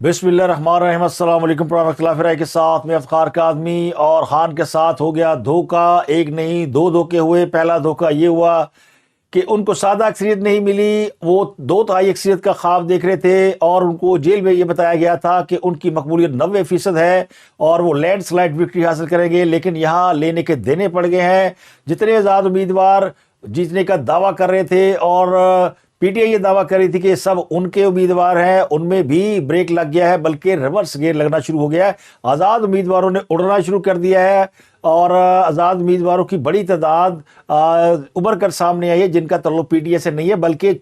بسم اللہ الرحمن الرحیم۔ السلام علیکم پروگرام اختلاف رائے کے ساتھ میں افتخار کاظمی اور خان کے ساتھ ہو گیا دھوکہ۔ ایک نہیں دو دھوکے ہوئے۔ پہلا دھوکہ یہ ہوا کہ ان کو سادہ اکثریت نہیں ملی، وہ 2/3 اکثریت کا خواب دیکھ رہے تھے اور ان کو جیل میں یہ بتایا گیا تھا کہ ان کی مقبولیت 90% ہے اور وہ لینڈ سلائڈ وکٹری حاصل کریں گے، لیکن یہاں لینے کے دینے پڑ گئے ہیں۔ جتنے آزاد امیدوار جیتنے کا دعویٰ کر رہے تھے اور پی ٹی آئی یہ دعویٰ کر رہی تھی کہ سب ان کے امیدوار ہیں، ان میں بھی بریک لگ گیا ہے، بلکہ ریورس گیئر لگنا شروع ہو گیا ہے۔ آزاد امیدواروں نے اڑنا شروع کر دیا ہے اور آزاد امیدواروں کی بڑی تعداد ابھر کر سامنے آئی ہے جن کا تعلق پی ٹی آئی سے نہیں ہے، بلکہ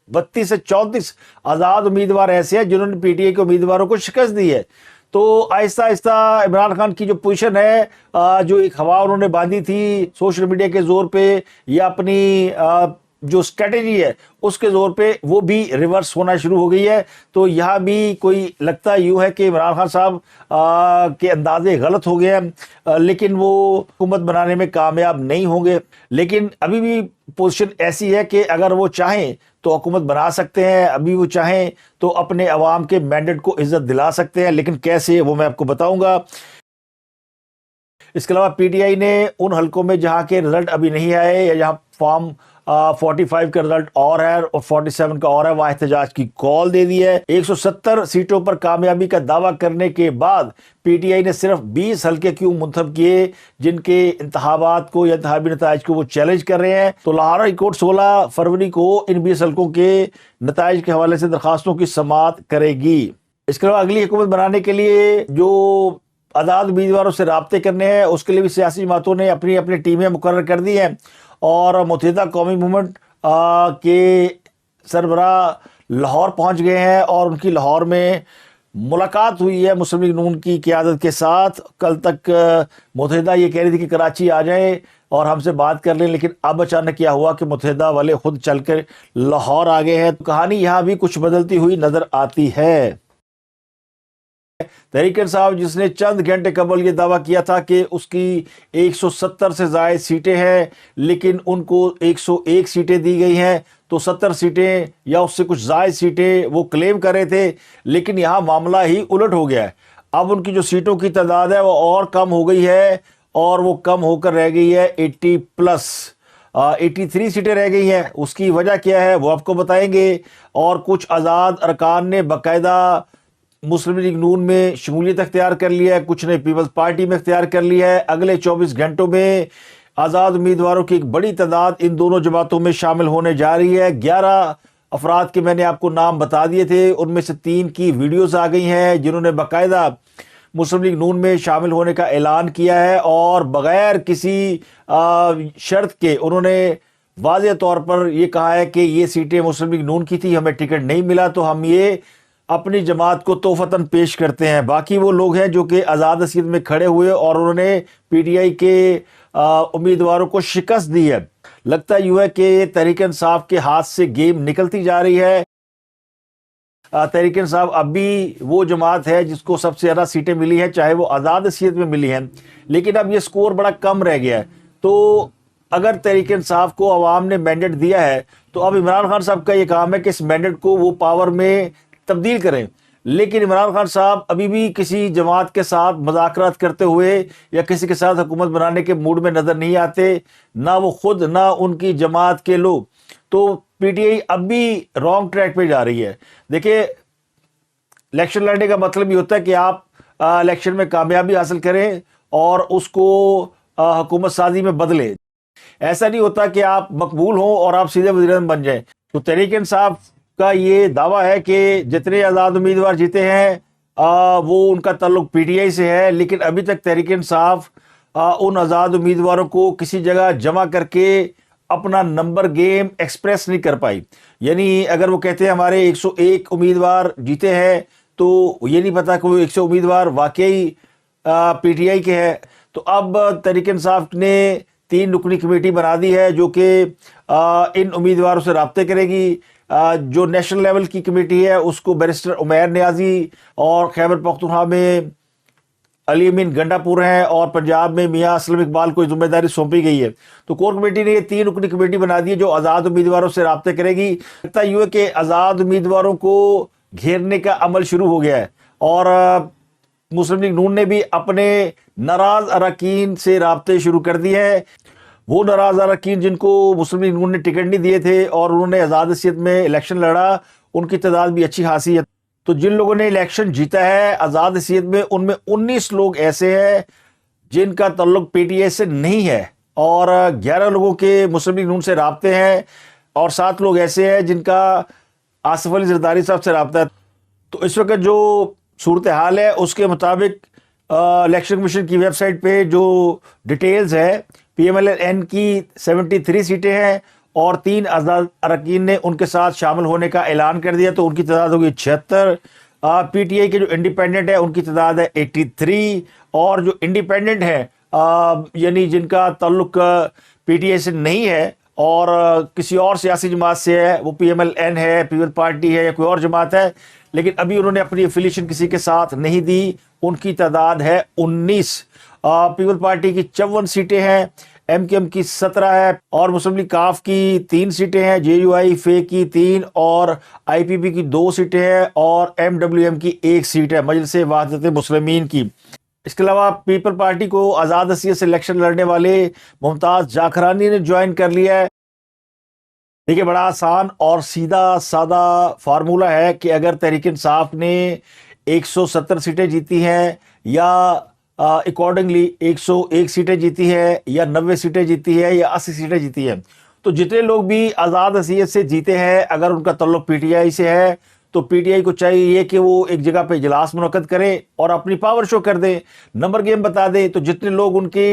32 سے 34 آزاد امیدوار ایسے ہیں جنہوں نے پی ٹی آئی کے امیدواروں کو شکست دی ہے۔ تو آہستہ آہستہ عمران خان کی جو پوزیشن ہے، جو ایک ہوا انہوں نے باندھی تھی سوشل میڈیا کے زور پہ یا اپنی جو اسٹریٹجی ہے اس کے زور پہ، وہ بھی ریورس ہونا شروع ہو گئی ہے۔ تو یہاں بھی کوئی لگتا یوں ہے کہ عمران خان صاحب کے اندازے غلط ہو گئے ہیں، لیکن وہ حکومت بنانے میں کامیاب نہیں ہوں گے۔ لیکن ابھی بھی پوزیشن ایسی ہے کہ اگر وہ چاہیں تو حکومت بنا سکتے ہیں، ابھی وہ چاہیں تو اپنے عوام کے مینڈیٹ کو عزت دلا سکتے ہیں، لیکن کیسے وہ میں آپ کو بتاؤں گا۔ اس کے علاوہ پی ٹی آئی نے ان حلقوں میں جہاں کے رزلٹ ابھی نہیں آئے یا جہاں فارم 45 کا رزلٹ اور ہے اور 47 کا اور ہے، وہاں احتجاج کی کال دے دی ہے۔ 170 سیٹوں پر کامیابی کا دعویٰ کرنے کے بعد پی ٹی آئی نے صرف 20 حلقے کیوں منتخب کیے جن کے انتخابات کو یا انتخابی نتائج کو وہ چیلنج کر رہے ہیں۔ تو لاہور ہائی کورٹ 16 فروری کو ان 20 حلقوں کے نتائج کے حوالے سے درخواستوں کی سماعت کرے گی۔ اس کے علاوہ اگلی حکومت بنانے کے لیے جو آزاد امیدواروں سے رابطے کرنے ہیں، اس کے لیے بھی سیاسی جماعتوں نے اپنی اپنی ٹیمیں مقرر کر دی ہیں اور متحدہ قومی موومنٹ کے سربراہ لاہور پہنچ گئے ہیں اور ان کی لاہور میں ملاقات ہوئی ہے مسلم لیگ نون کی قیادت کے ساتھ۔ کل تک متحدہ یہ کہہ رہی تھی کہ کراچی آ جائیں اور ہم سے بات کر لیں، لیکن اب اچانک کیا ہوا کہ متحدہ والے خود چل کر لاہور آ گئے ہیں۔ تو کہانی یہاں بھی کچھ بدلتی ہوئی نظر آتی ہے۔ تحریک انصاف جس نے چند گھنٹے قبل یہ دعویٰ کیا تھا کہ اس کی 170 سے زائد سیٹیں ہیں، لیکن ان کو 101 سیٹیں دی گئی ہیں، تو 70 سیٹیں یا اس سے کچھ زائد سیٹیں وہ کلیم کر رہے تھے، لیکن یہاں معاملہ ہی الٹ ہو گیا ہے۔ اب ان کی جو سیٹوں کی تعداد ہے وہ اور کم ہو گئی ہے اور وہ کم ہو کر رہ گئی ہے 80+۔ 83 سیٹیں رہ گئی ہیں۔ اس کی وجہ کیا ہے وہ آپ کو بتائیں گے۔ اور کچھ آزاد ارکان نے باقاعدہ مسلم لیگ نون میں شمولیت اختیار کر لیا ہے، کچھ نے پیپلز پارٹی میں اختیار کر لیا ہے۔ اگلے 24 گھنٹوں میں آزاد امیدواروں کی ایک بڑی تعداد ان دونوں جماعتوں میں شامل ہونے جا رہی ہے۔ 11 افراد کے میں نے آپ کو نام بتا دیے تھے، ان میں سے 3 کی ویڈیوز آ گئی ہیں جنہوں نے باقاعدہ مسلم لیگ نون میں شامل ہونے کا اعلان کیا ہے اور بغیر کسی شرط کے انہوں نے واضح طور پر یہ کہا ہے کہ یہ سیٹیں مسلم لیگ نون کی تھی، ہمیں ٹکٹ نہیں ملا تو ہم یہ اپنی جماعت کو تحفتاً پیش کرتے ہیں۔ باقی وہ لوگ ہیں جو کہ آزاد حیثیت میں کھڑے ہوئے اور انہوں نے پی ٹی آئی کے امیدواروں کو شکست دی ہے۔ لگتا یوں ہے کہ تحریک انصاف کے ہاتھ سے گیم نکلتی جا رہی ہے۔ تحریک انصاف اب بھی وہ جماعت ہے جس کو سب سے زیادہ سیٹیں ملی ہیں، چاہے وہ آزاد حیثیت میں ملی ہیں، لیکن اب یہ سکور بڑا کم رہ گیا ہے۔ تو اگر تحریک انصاف کو عوام نے مینڈیٹ دیا ہے تو اب عمران خان صاحب کا یہ کام ہے کہ اس مینڈیٹ کو وہ پاور میں تبدیل کریں، لیکن عمران خان صاحب ابھی بھی کسی جماعت کے ساتھ مذاکرات کرتے ہوئے یا کسی کے ساتھ حکومت بنانے کے موڈ میں نظر نہیں آتے، نہ وہ خود نہ ان کی جماعت کے لوگ۔ تو پی ٹی آئی اب بھی رانگ ٹریک پہ جا رہی ہے۔ دیکھیں، الیکشن لڑنے کا مطلب یہ ہوتا ہے کہ آپ الیکشن میں کامیابی حاصل کریں اور اس کو حکومت سازی میں بدلیں۔ ایسا نہیں ہوتا کہ آپ مقبول ہوں اور آپ سیدھے وزیر اعظم بن جائیں۔ تو تحریک انصاف کا یہ دعویٰ ہے کہ جتنے آزاد امیدوار جیتے ہیں وہ ان کا تعلق پی ٹی آئی سے ہے، لیکن ابھی تک تحریک انصاف ان آزاد امیدواروں کو کسی جگہ جمع کر کے اپنا نمبر گیم ایکسپریس نہیں کر پائی۔ یعنی اگر وہ کہتے ہیں ہمارے 101 امیدوار جیتے ہیں تو یہ نہیں پتا کہ وہ 100 امیدوار واقعی پی ٹی آئی کے ہیں۔ تو اب تحریک انصاف نے 3 رکنی کمیٹی بنا دی ہے جو کہ ان امیدواروں سے رابطے کرے گی۔ جو نیشنل لیول کی کمیٹی ہے اس کو بیرسٹر عمیر نیازی اور خیبر پختونخوا میں علی امین گنڈا پور ہیں اور پنجاب میں میاں اسلم اقبال کو ذمہ داری سونپی گئی ہے۔ تو کور کمیٹی نے یہ 3 رکنی کمیٹی بنا دی ہے جو آزاد امیدواروں سے رابطے کرے گی۔ لگتا یہ ہے کہ آزاد امیدواروں کو گھیرنے کا عمل شروع ہو گیا ہے۔ اور مسلم لیگ نون نے بھی اپنے ناراض اراکین سے رابطے شروع کر دیے ہیں. وہ ناراض اراکین جن کو مسلم لیگ نون نے ٹکٹ نہیں دیے تھے اور انہوں نے آزاد حیثیت میں الیکشن لڑا، ان کی تعداد بھی اچھی خاصی ہے. تو جن لوگوں نے الیکشن جیتا ہے آزاد حیثیت میں، ان میں 19 لوگ ایسے ہیں جن کا تعلق پی ٹی آئی سے نہیں ہے، اور 11 لوگوں کے مسلم لیگ نون سے رابطے ہیں، اور 7 لوگ ایسے ہیں جن کا آصف علی زرداری صاحب سے رابطہ ہے. تو اس وقت جو صورتحال ہے اس کے مطابق الیکشن کمیشن کی ویب سائٹ پہ جو ڈیٹیلز ہے، پی ایم ایل این کی 73 سیٹیں ہیں اور 3 آزاد اراکین نے ان کے ساتھ شامل ہونے کا اعلان کر دیا، تو ان کی تعداد ہوگی 76. پی ٹی آئی کے جو انڈیپینڈنٹ ہے ان کی تعداد ہے 83، اور جو انڈیپینڈنٹ ہے یعنی جن کا تعلق پی ٹی آئی سے نہیں ہے اور کسی اور سیاسی جماعت سے ہے، وہ پی ایم ایل این ہے، پیپل پارٹی ہے یا کوئی اور جماعت ہے، لیکن ابھی انہوں نے اپنی افیلیشن کسی کے ساتھ نہیں دی، ان کی تعداد ہے 19. پیپل پارٹی کی 54 سیٹیں ہیں، ایم کیو ایم کی 17 ہے، اور مسلم لیگ کاف کی 3 سیٹیں ہیں، جے یو آئی فے کی 3، اور آئی پی پی کی 2 سیٹیں ہیں، اور ایم ڈبلیو ایم کی 1 سیٹ ہے، مجلس وحدت مسلمین کی. اس کے علاوہ پیپل پارٹی کو آزاد حیثیت سے الیکشن لڑنے والے ممتاز جاکرانی نے جوائن کر لیا ہے. دیکھیے بڑا آسان اور سیدھا سادہ فارمولہ ہے کہ اگر تحریک انصاف نے 170 سیٹیں جیتی ہیں، یا اکارڈنگلی 101 سیٹیں جیتی ہے، یا 90 سیٹیں جیتی ہے، یا 80 سیٹیں جیتی ہیں، تو جتنے لوگ بھی آزاد حیثیت سے جیتے ہیں اگر ان کا تعلق پی ٹی آئی سے ہے تو پی ٹی آئی کو چاہیے کہ وہ ایک جگہ پہ اجلاس منعقد کرے اور اپنی پاور شو کر دے، نمبر گیم بتا دے. تو جتنے لوگ ان کے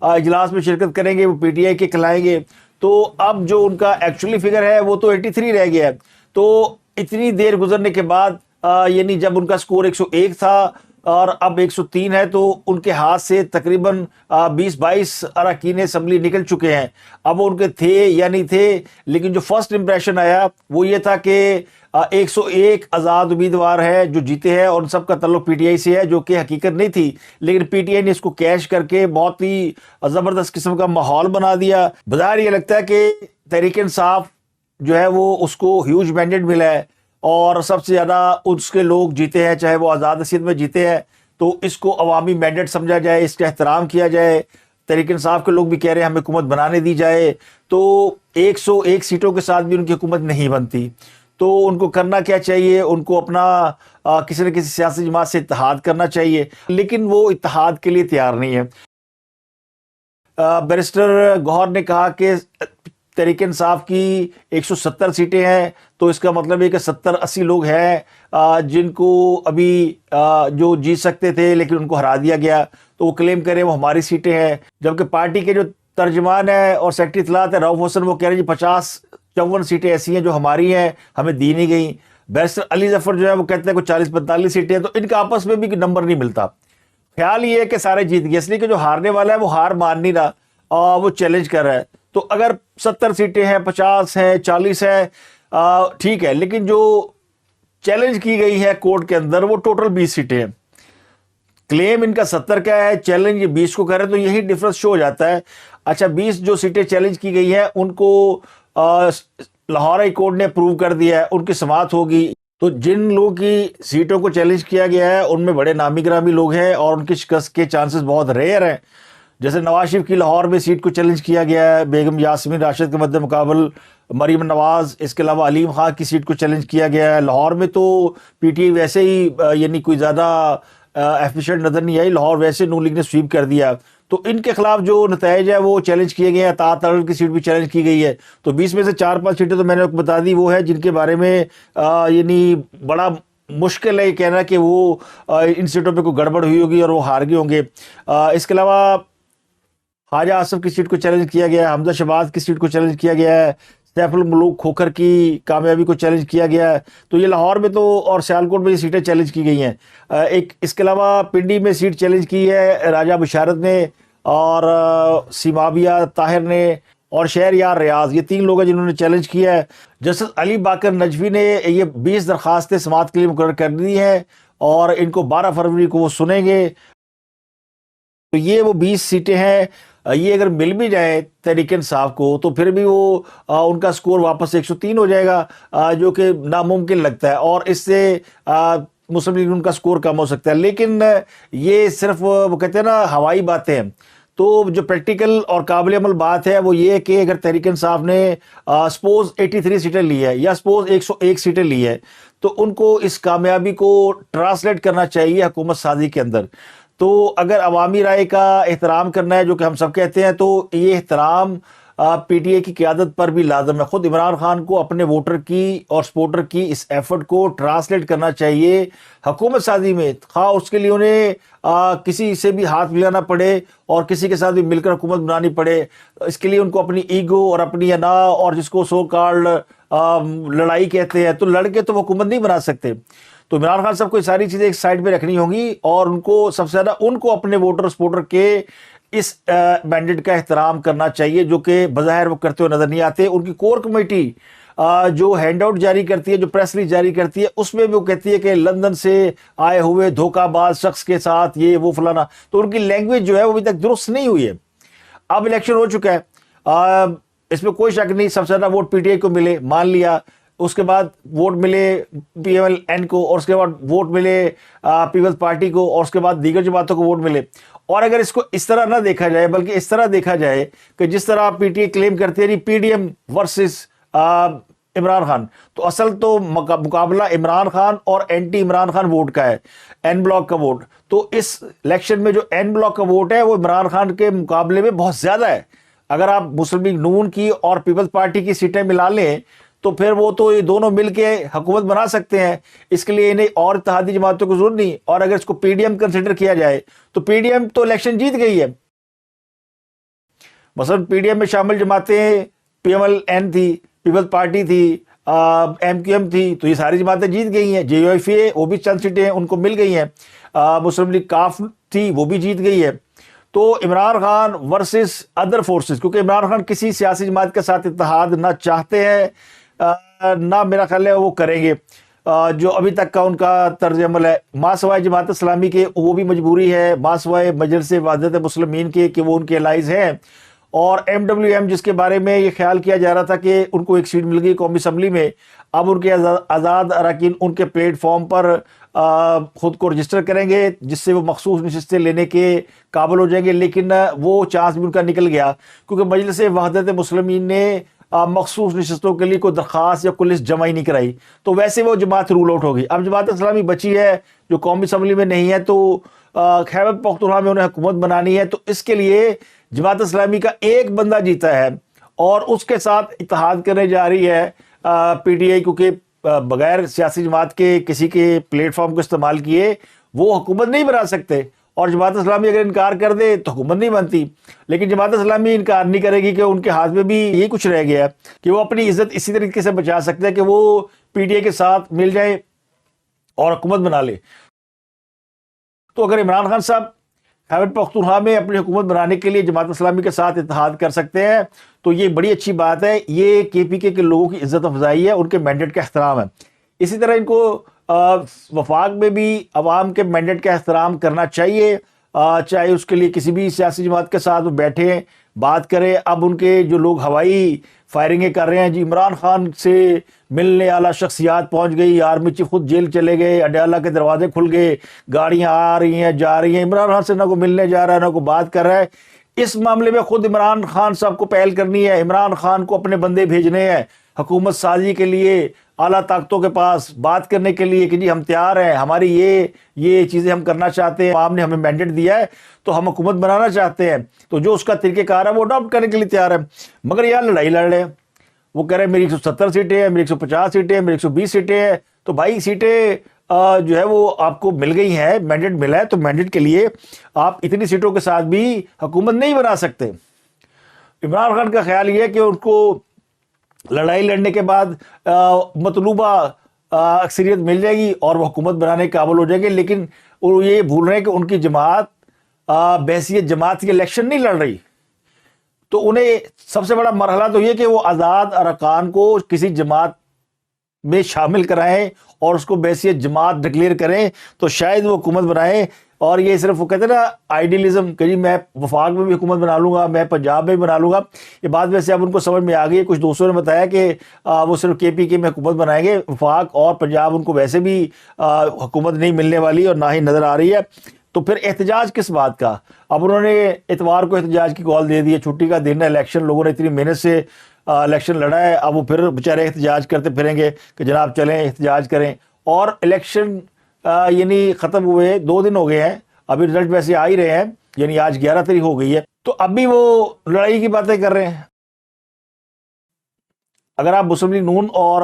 اجلاس میں شرکت کریں گے وہ پی ٹی آئی کے کھلائیں گے. تو اب جو ان کا ایکچولی فگر ہے وہ تو 83 رہ گیا ہے. تو اتنی دیر گزرنے کے بعد یعنی جب ان کا سکور 101 تھا اور اب 103 ہے، تو ان کے ہاتھ سے تقریباً 20-22 اراکین اسمبلی نکل چکے ہیں. اب وہ ان کے تھے یا نہیں تھے، لیکن جو فرسٹ امپریشن آیا وہ یہ تھا کہ 101 آزاد امیدوار ہے جو جیتے ہیں، اور ان سب کا تعلق پی ٹی آئی سے ہے، جو کہ حقیقت نہیں تھی، لیکن پی ٹی آئی نے اس کو کیش کر کے بہت ہی زبردست قسم کا ماحول بنا دیا. بظاہر یہ لگتا ہے کہ تحریک انصاف جو ہے وہ اس کو ہیوج مینڈیٹ ملا ہے اور سب سے زیادہ اس کے لوگ جیتے ہیں، چاہے وہ آزاد حیثیت میں جیتے ہیں، تو اس کو عوامی مینڈیٹ سمجھا جائے، اس کا احترام کیا جائے. تحریک انصاف کے لوگ بھی کہہ رہے ہیں ہمیں حکومت بنانے دی جائے. تو 101 سیٹوں کے ساتھ بھی ان کی حکومت نہیں بنتی. تو ان کو کرنا کیا چاہیے؟ ان کو اپنا کسی نہ کسی سیاسی جماعت سے اتحاد کرنا چاہیے، لیکن وہ اتحاد کے لیے تیار نہیں ہے. بیرسٹر گوہر نے کہا کہ تحریک انصاف کی 170 سیٹیں ہیں، تو اس کا مطلب ہے کہ 70-80 لوگ ہیں جن کو ابھی جو جیت سکتے تھے لیکن ان کو ہرا دیا گیا. تو وہ کلیم کریں وہ ہماری سیٹیں ہیں، جبکہ پارٹی کے جو ترجمان ہے اور سیکرٹری اطلاعات ہے رؤف حسن، وہ کہہ رہے ہیں 54 سیٹیں ایسی ہیں جو ہماری ہیں، ہمیں دی نہیں گئیں. بیرسٹر علی ظفر جو ہے وہ کہتے ہیں کہ 40-45 سیٹیں ہیں. تو ان کا آپس میں بھی نمبر نہیں ملتا. خیال یہ ہے کہ سارے جیت گئے، اس لیے کہ جو ہارنے والا ہے وہ ہار مان نہیں رہا، وہ چیلنج کر رہا ہے. تو اگر 70 سیٹیں ہیں، 50 ہیں، 40 ہیں، ٹھیک ہے، لیکن جو چیلنج کی گئی ہے کورٹ کے اندر وہ ٹوٹل 20 سیٹیں ہیں. کلیم ان کا 70 کا ہے، چیلنج یہ 20 کو کر رہے ہیں، تو یہی ڈفرنس شو ہو جاتا ہے. اچھا 20 جو سیٹیں چیلنج کی گئی ہیں ان کو لاہور ہائی کورٹ نے اپروو کر دیا ہے، ان کی سماعت ہوگی. تو جن لوگوں کی سیٹوں کو چیلنج کیا گیا ہے ان میں بڑے نامی گرامی لوگ ہیں اور ان کی شکست کے چانسز بہت ریئر ہیں. جیسے نواز شریف کی لاہور میں سیٹ کو چیلنج کیا گیا ہے، بیگم یاسمین راشد کے مد مقابل مریم نواز. اس کے علاوہ علیم خان کی سیٹ کو چیلنج کیا گیا ہے. لاہور میں تو پی ٹی آئی ویسے ہی یعنی کوئی زیادہ ایفیشینٹ نظر نہیں آئی، لاہور ویسے نون لیگ نے سویپ کر دیا. تو ان کے خلاف جو نتائج ہے وہ چیلنج کیے گئے ہیں. اطاعت کی سیٹ بھی چیلنج کی گئی ہے. تو 20 میں سے 4-5 سیٹیں تو میں نے آپ کو بتا دی وہ ہے جن کے بارے میں یعنی بڑا مشکل ہے یہ کہنا کہ وہ ان سیٹوں پہ کوئی گڑبڑ ہوئی ہوگی اور وہ ہار گئے ہوں گے. اس کے علاوہ خواجہ آصف کی سیٹ کو چیلنج کیا گیا ہے، حمزہ شہباز کی سیٹ کو چیلنج کیا گیا ہے، سیف الملوک کھوکھر کی کامیابی کو چیلنج کیا گیا ہے. تو یہ لاہور میں تو اور سیالکوٹ میں یہ سیٹیں چیلنج کی گئی ہیں. ایک اس کے علاوہ پنڈی میں سیٹ چیلنج کی ہے راجہ بشارت نے اور سیمابیہ طاہر نے اور شہر یار ریاض. یہ 3 لوگ ہیں جنہوں نے چیلنج کیا ہے. جسٹس علی باقر نجوی نے یہ 20 درخواستیں سماعت کے لیے مقرر کر دی ہیں اور ان کو 12 فروری کو وہ سنیں گے. تو یہ وہ 20 سیٹیں ہیں. یہ اگر مل بھی جائے تحریک انصاف کو تو پھر بھی وہ ان کا سکور واپس 103 ہو جائے گا، جو کہ ناممکن لگتا ہے. اور اس سے مسلم لیگ ان کا سکور کم ہو سکتا ہے. لیکن یہ صرف وہ کہتے ہیں نا ہوائی باتیں ہیں. تو جو پریکٹیکل اور قابل عمل بات ہے وہ یہ ہے کہ اگر تحریک انصاف نے سپوز 83 سیٹیں لی ہے یا سپوز 101 سیٹیں لی ہے تو ان کو اس کامیابی کو ٹرانسلیٹ کرنا چاہیے حکومت سازی کے اندر. تو اگر عوامی رائے کا احترام کرنا ہے جو کہ ہم سب کہتے ہیں تو یہ احترام پی ٹی اے کی قیادت پر بھی لازم ہے. خود عمران خان کو اپنے ووٹر کی اور سپورٹر کی اس ایفرٹ کو ٹرانسلیٹ کرنا چاہیے حکومت سازی میں, خواہ اس کے لیے انہیں کسی سے بھی ہاتھ ملانا پڑے اور کسی کے ساتھ بھی مل کر حکومت بنانی پڑے. اس کے لیے ان کو اپنی ایگو اور اپنی انا اور جس کو سو کالڈ لڑائی کہتے ہیں تو لڑ کے تو حکومت نہیں بنا سکتے. تو عمران خان صاحب کو یہ ساری چیزیں ایک سائڈ پہ رکھنی ہوں گی اور ان کو سب سے زیادہ ان کو اپنے ووٹر سپورٹر کے اس مینڈیٹ کا احترام کرنا چاہیے جو کہ بظاہر وہ کرتے ہوئے نظر نہیں آتے. ان کی کور کمیٹی جو ہینڈ آؤٹ جاری کرتی ہے, جو پریس ریلیز جاری کرتی ہے, اس میں بھی وہ کہتی ہے کہ لندن سے آئے ہوئے دھوکہ باز شخص کے ساتھ یہ وہ فلانا. تو ان کی لینگویج جو ہے وہ ابھی تک درست نہیں ہوئی ہے. اب الیکشن ہو چکا ہے, اس میں کوئی شک نہیں سب سے زیادہ ووٹ پی ٹی آئی کو ملے, مان لیا. اس کے بعد ووٹ ملے پی ایم ایل این کو اور اس کے بعد ووٹ ملے پیپلز پارٹی کو اور اس کے بعد دیگر جماعتوں کو ووٹ ملے. اور اگر اس کو اس طرح نہ دیکھا جائے بلکہ اس طرح دیکھا جائے کہ جس طرح پی ٹی اے کلیم کرتی ہے P D M versus Imran Khan, تو اصل تو مقابلہ عمران خان اور اینٹی عمران خان ووٹ کا ہے, این بلاک کا ووٹ. تو اس الیکشن میں جو این بلاک کا ووٹ ہے وہ عمران خان کے مقابلے میں بہت زیادہ ہے. اگر آپ مسلم لیگ نون کی اور پیپلز پارٹی کی سیٹیں ملا لیں تو پھر وہ تو یہ دونوں مل کے حکومت بنا سکتے ہیں. اس کے لیے انہیں اور اتحادی جماعتوں کی ضرورت نہیں. اور اگر اس کو پی ڈی ایم کنسیڈر کیا جائے تو پی ڈی ایم تو الیکشن جیت گئی ہے. مثلا پی ڈی ایم میں شامل جماعتیں پی ایم ایل این تھی, پیپلز پارٹی تھی, ایم کیو ایم تھی, تو یہ ساری جماعتیں جیت گئی ہیں. جے یو ایف اے وہ بھی چند سیٹیں ان کو مل گئی ہیں. مسلم لیگ کاف تھی وہ بھی جیت گئی ہے. تو Imran Khan versus other forces, کیونکہ عمران خان کسی سیاسی جماعت کے ساتھ اتحاد نہ چاہتے ہیں نہ میرا خیال ہے وہ کریں گے. جو ابھی تک کا ان کا طرز عمل ہے ماسوائے جماعت اسلامی کے وہ بھی مجبوری ہے, ماسوائے مجلس وحدت مسلمین کے کہ وہ ان کے الائز ہیں, اور ایم ڈبلیو ایم جس کے بارے میں یہ خیال کیا جا رہا تھا کہ ان کو ایک سیٹ مل گئی قومی اسمبلی میں, اب ان کے آزاد اراکین ان کے پلیٹ فارم پر خود کو رجسٹر کریں گے جس سے وہ مخصوص نشستیں لینے کے قابل ہو جائیں گے. لیکن وہ چانس بھی ان کا نکل گیا کیونکہ مجلس وحدت مسلمین نے مخصوص نشستوں کے لیے کوئی درخواست یا کوئی لسٹ جمع ہی نہیں کرائی. تو ویسے وہ جماعت رول آؤٹ ہوگی. اب جماعت اسلامی بچی ہے جو قومی اسمبلی میں نہیں ہے, تو خیبر پختونخوا میں انہیں حکومت بنانی ہے. تو اس کے لیے جماعت اسلامی کا ایک بندہ جیتا ہے اور اس کے ساتھ اتحاد کرنے جا رہی ہے پی ٹی آئی, کیونکہ بغیر سیاسی جماعت کے کسی کے پلیٹ فارم کو استعمال کیے وہ حکومت نہیں بنا سکتے. اور جماعت اسلامی اگر انکار کر دے تو حکومت نہیں بنتی. لیکن جماعت اسلامی انکار نہیں کرے گی کہ ان کے ہاتھ میں بھی یہی کچھ رہ گیا ہے کہ وہ اپنی عزت اسی طریقے سے بچا سکتے ہیں کہ وہ پی ٹی اے کے ساتھ مل جائیں اور حکومت بنا لے. تو اگر عمران خان صاحب خیبر پختونخوا میں اپنی حکومت بنانے کے لیے جماعت اسلامی کے ساتھ اتحاد کر سکتے ہیں تو یہ بڑی اچھی بات ہے. یہ کے پی کے لوگوں کی عزت افزائی ہے, ان کے مینڈیٹ کا احترام ہے. اسی طرح ان کو وفاق میں بھی عوام کے مینڈیٹ کا احترام کرنا چاہیے, چاہے اس کے لیے کسی بھی سیاسی جماعت کے ساتھ وہ بیٹھیں بات کریں. اب ان کے جو لوگ ہوائی فائرنگیں کر رہے ہیں جی عمران خان سے ملنے اعلیٰ شخصیات پہنچ گئی, آرمی چیف خود جیل چلے گئے, اڈیالہ کے دروازے کھل گئے, گاڑیاں آ رہی ہیں جا رہی ہیں, عمران خان سے نہ کوئی ملنے جا رہا ہے نہ کوئی بات کر رہا ہے. اس معاملے میں خود عمران خان صاحب کو پہل کرنی ہے. عمران خان کو اپنے بندے بھیجنے ہیں حکومت سازی کے لیے, اعلیٰ طاقتوں کے پاس بات کرنے کے لیے کہ جی ہم تیار ہیں, ہماری یہ چیزیں ہم کرنا چاہتے ہیں, عوام نے ہمیں مینڈیٹ دیا ہے تو ہم حکومت بنانا چاہتے ہیں. تو جو اس کا طریقہ کار ہے وہ اڈاپٹ کرنے کے لیے تیار ہے. مگر یہاں لڑائی لڑ رہے ہیں, وہ کہہ رہے ہیں میری 170 سیٹیں ہیں, میری 150 سیٹیں ہیں, میری 120 سیٹیں ہیں. تو بھائی سیٹیں جو ہے وہ آپ کو مل گئی ہیں, مینڈیٹ ملا ہے, تو مینڈیٹ کے لیے آپ اتنی سیٹوں کے ساتھ بھی حکومت نہیں بنا سکتے. عمران خان کا خیال یہ ہے کہ ان کو لڑائی لڑنے کے بعد مطلوبہ اکثریت مل جائے گی اور وہ حکومت بنانے کے قابل ہو جائے گے. لیکن وہ یہ بھول رہے ہیں کہ ان کی جماعت بحیثیت جماعت کی الیکشن نہیں لڑ رہی. تو انہیں سب سے بڑا مرحلہ تو یہ کہ وہ آزاد ارکان کو کسی جماعت میں شامل کرائیں اور اس کو بحیثیت جماعت ڈکلیئر کریں تو شاید وہ حکومت بنائیں. اور یہ صرف وہ کہتے ہیں نا آئیڈیلزم کہ جی میں وفاق میں بھی حکومت بنا لوں گا, میں پنجاب میں بھی بنا لوں گا, یہ بات ویسے اب ان کو سمجھ میں آ گئی ہے. کچھ دوستوں نے بتایا کہ وہ صرف کے پی کے میں حکومت بنائیں گے, وفاق اور پنجاب ان کو ویسے بھی حکومت نہیں ملنے والی اور نہ ہی نظر آ رہی ہے. تو پھر احتجاج کس بات کا؟ اب انہوں نے اتوار کو احتجاج کی کال دے دی ہے, چھٹی کا دن ہے, الیکشن, لوگوں نے اتنی محنت سے الیکشن لڑا ہے, اب وہ پھر بیچارے احتجاج کرتے پھریں گے کہ جناب چلیں احتجاج کریں. اور الیکشن یعنی ختم ہوئے 2 دن ہو گئے ہیں, ابھی رزلٹ ویسے آ ہی رہے ہیں, یعنی آج 11 تاریخ ہو گئی ہے, تو اب بھی وہ لڑائی کی باتیں کر رہے ہیں. اگر آپ مسلم لیگ نون اور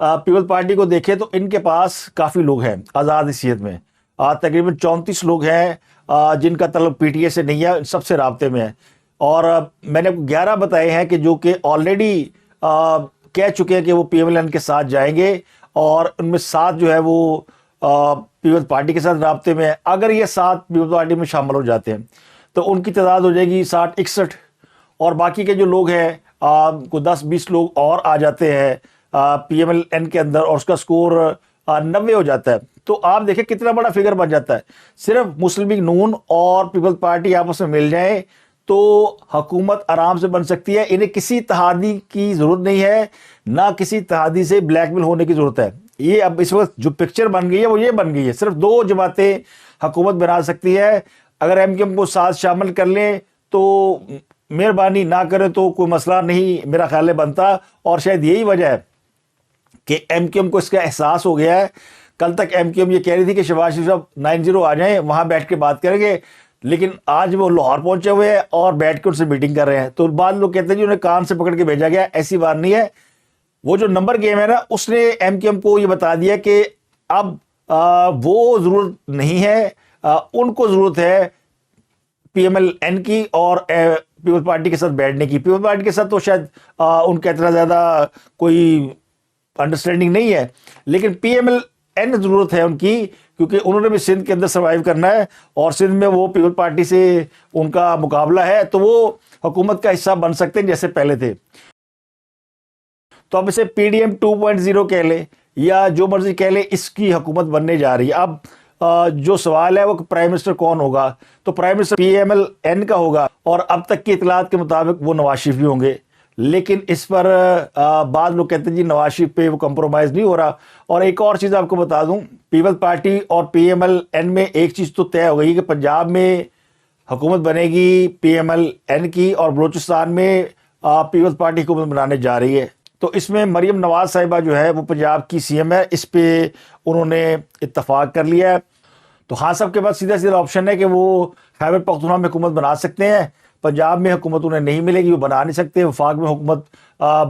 پیپل پارٹی کو دیکھیں تو ان کے پاس کافی لوگ ہیں آزاد حیثیت میں, تقریباً 34 لوگ ہیں جن کا تعلق پی ٹی اے سے نہیں ہے, سب سے رابطے میں ہے. اور میں نے 11 بتائے ہیں کہ جو کہ آلریڈی کہہ چکے ہیں کہ وہ پی ایم ایل این کے ساتھ جائیں گے, اور ان میں 7 جو ہے وہ پیپلز پارٹی کے ساتھ رابطے میں ہے. اگر یہ 7 پیپلز پارٹی میں شامل ہو جاتے ہیں تو ان کی تعداد ہو جائے گی 60-61, اور باقی کے جو لوگ ہیں کو 10-20 لوگ اور آ جاتے ہیں پی ایم ایل این کے اندر, اور اس کا سکور 90 ہو جاتا ہے. تو آپ دیکھیں کتنا بڑا فگر بن جاتا ہے. صرف مسلم لیگ نون اور پیپلز پارٹی آپس میں مل جائیں تو حکومت آرام سے بن سکتی ہے. انہیں کسی اتحادی کی ضرورت نہیں ہے, نہ کسی اتحادی سے بلیک میل ہونے کی ضرورت ہے. یہ اب اس وقت جو پکچر بن گئی ہے وہ یہ بن گئی ہے, صرف 2 جماعتیں حکومت بنا سکتی ہے. اگر ایم کیو ایم کو ساتھ شامل کر لیں تو مہربانی, نہ کرے تو کوئی مسئلہ نہیں میرا خیال ہے بنتا. اور شاید یہی وجہ ہے کہ ایم کیو ایم کو اس کا احساس ہو گیا ہے. کل تک ایم کیو ایم یہ کہہ رہی تھی کہ شہباز شریف صاحب 9-0 آ جائیں, وہاں بیٹھ کے بات کریں گے, لیکن آج وہ لاہور پہنچے ہوئے ہیں اور بیٹھ کے ان سے میٹنگ کر رہے ہیں. تو بعض لوگ کہتے ہیں جی انہیں کان سے پکڑ کے بھیجا گیا. ایسی بات نہیں ہے. وہ جو نمبر گیم ہے نا, اس نے ایم کیو ایم کو یہ بتا دیا کہ اب وہ ضرورت نہیں ہے, ان کو ضرورت ہے پی ایم ایل این کی اور پیپل پارٹی کے ساتھ بیٹھنے کی. پیپل پارٹی کے ساتھ تو شاید ان کا اتنا زیادہ کوئی انڈرسٹینڈنگ نہیں ہے, لیکن پی ایم ایل این ضرورت ہے ان کی, کیونکہ انہوں نے بھی سندھ کے اندر سروائیو کرنا ہے, اور سندھ میں وہ پیپل پارٹی سے ان کا مقابلہ ہے, تو وہ حکومت کا حصہ بن سکتے ہیں جیسے پہلے تھے. تو اب اسے پی ڈی ایم 2.0 کہہ لے یا جو مرضی کہہ لے, اس کی حکومت بننے جا رہی ہے. اب جو سوال ہے وہ پرائم منسٹر کون ہوگا, تو prime minister P M L N کا ہوگا, اور اب تک کی اطلاعات کے مطابق وہ نواز شریف بھی ہوں گے. لیکن اس پر بعض لوگ کہتے ہیں جی نواز شریف پہ وہ کمپرومائز نہیں ہو رہا. اور ایک اور چیز آپ کو بتا دوں, پیپل پارٹی اور پی ایم ایل این میں ایک چیز تو طے ہو گئی کہ پنجاب میں حکومت بنے گی پی ایم ایل این کی, اور بلوچستان میں پیپلز پارٹی حکومت بنانے جا رہی ہے. تو اس میں مریم نواز صاحبہ جو ہے وہ پنجاب کی سی ایم ہے, اس پہ انہوں نے اتفاق کر لیا ہے. تو خان صاحب کے بعد سیدھا سیدھا آپشن ہے کہ وہ خیبر پختونخوا میں حکومت بنا سکتے ہیں, پنجاب میں حکومت انہیں نہیں ملے گی, وہ بنا نہیں سکتے. وفاق میں حکومت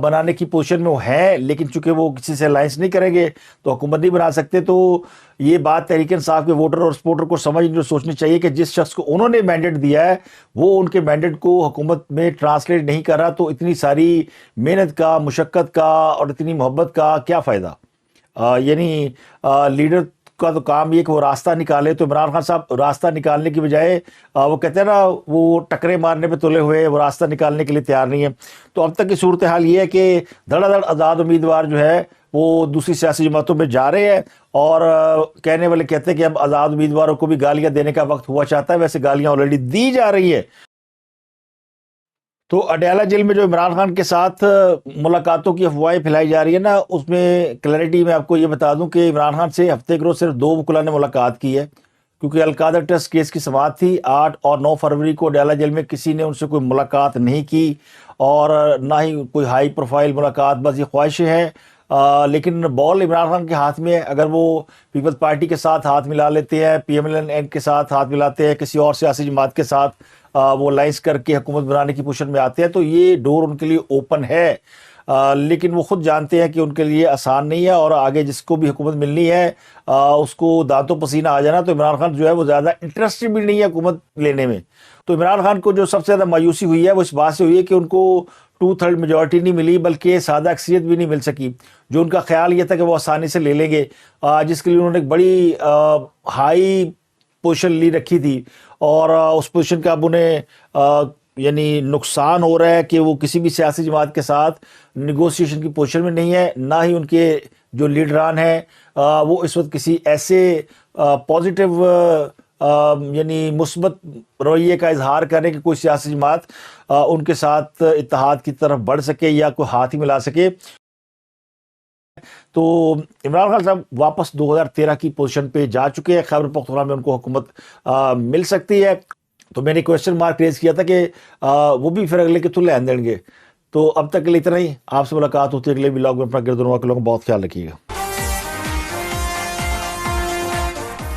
بنانے کی پوزیشن میں وہ ہیں, لیکن چونکہ وہ کسی سے الائنس نہیں کریں گے تو حکومت نہیں بنا سکتے. تو یہ بات تحریک انصاف کے ووٹر اور سپورٹر کو جو سوچنی چاہیے کہ جس شخص کو انہوں نے مینڈیٹ دیا ہے وہ ان کے مینڈیٹ کو حکومت میں ٹرانسلیٹ نہیں کر رہا, تو اتنی ساری محنت کا, مشقت کا اور اتنی محبت کا کیا فائدہ. یعنی لیڈر کا تو کام یہ کہ وہ راستہ نکالے. تو عمران خان صاحب راستہ نکالنے کی بجائے وہ کہتے ہیں نا وہ ٹکرے مارنے پہ تلے ہوئے, وہ راستہ نکالنے کے لیے تیار نہیں ہے. تو اب تک کی صورتحال یہ ہے کہ دھڑا دھڑ آزاد امیدوار جو ہے وہ دوسری سیاسی جماعتوں میں جا رہے ہیں, اور کہنے والے کہتے ہیں کہ اب آزاد امیدواروں کو بھی گالیاں دینے کا وقت ہوا چاہتا ہے. ویسے گالیاں آلریڈی دی جا رہی ہے. تو اڈیالہ جیل میں جو عمران خان کے ساتھ ملاقاتوں کی افواہیں پھیلائی جا رہی ہے نا, اس میں کلیئرٹی میں آپ کو یہ بتا دوں کہ عمران خان سے ہفتے کے روز صرف 2 وکلاء نے ملاقات کی ہے, کیونکہ القادر ٹرسٹ کیس کی سماعت تھی 8 اور 9 فروری کو. اڈیالہ جیل میں کسی نے ان سے کوئی ملاقات نہیں کی, اور نہ ہی کوئی ہائی پروفائل ملاقات, بس یہ خواہشیں ہیں. لیکن بال عمران خان کے ہاتھ میں ہے. اگر وہ پیپلز پارٹی کے ساتھ ہاتھ ملا لیتے ہیں, پی ایم ایل این کے ساتھ ہاتھ ملاتے ہیں, کسی اور سیاسی جماعت کے ساتھ وہ لائنس کر کے حکومت بنانے کی پوزیشن میں آتے ہیں, تو یہ ڈور ان کے لیے اوپن ہے. لیکن وہ خود جانتے ہیں کہ ان کے لیے آسان نہیں ہے, اور آگے جس کو بھی حکومت ملنی ہے اس کو دانتوں پسینہ آ جانا. تو عمران خان جو ہے وہ زیادہ انٹرسٹ بھی نہیں ہے حکومت لینے میں. تو عمران خان کو جو سب سے زیادہ مایوسی ہوئی ہے وہ اس بات سے ہوئی ہے کہ ان کو 2/3 میجورٹی نہیں ملی, بلکہ سادہ اکثریت بھی نہیں مل سکی. جو ان کا خیال یہ تھا کہ وہ آسانی سے لے لیں گے, جس کے لیے انہوں نے ایک بڑی ہائی پوزیشن لی رکھی تھی, اور اس پوزیشن کا اب انہیں یعنی نقصان ہو رہا ہے کہ وہ کسی بھی سیاسی جماعت کے ساتھ نیگوسیشن کی پوزیشن میں نہیں ہے، نہ ہی ان کے جو لیڈران ہیں وہ اس وقت کسی ایسے پازیٹیو یعنی مثبت رویے کا اظہار کریں کہ کوئی سیاسی جماعت ان کے ساتھ اتحاد کی طرف بڑھ سکے یا کوئی ہاتھ ہی ملا سکے۔ تو عمران خان صاحب واپس 2013 کی پوزیشن پہ جا چکے ہیں، خیبر پختونخوا میں ان کو حکومت مل سکتی ہے۔ تو میں نے کویسچن مارک ریز کیا تھا کہ وہ بھی پھر اگلے کتوں لین دیں گے۔ تو اب تک کے لیے اتنا ہی، آپ سے ملاقات ہوتی ہے اگلے ولاگ میں۔ اپنا گرد و نواح کے لوگوں کا بہت خیال رکھیے گا۔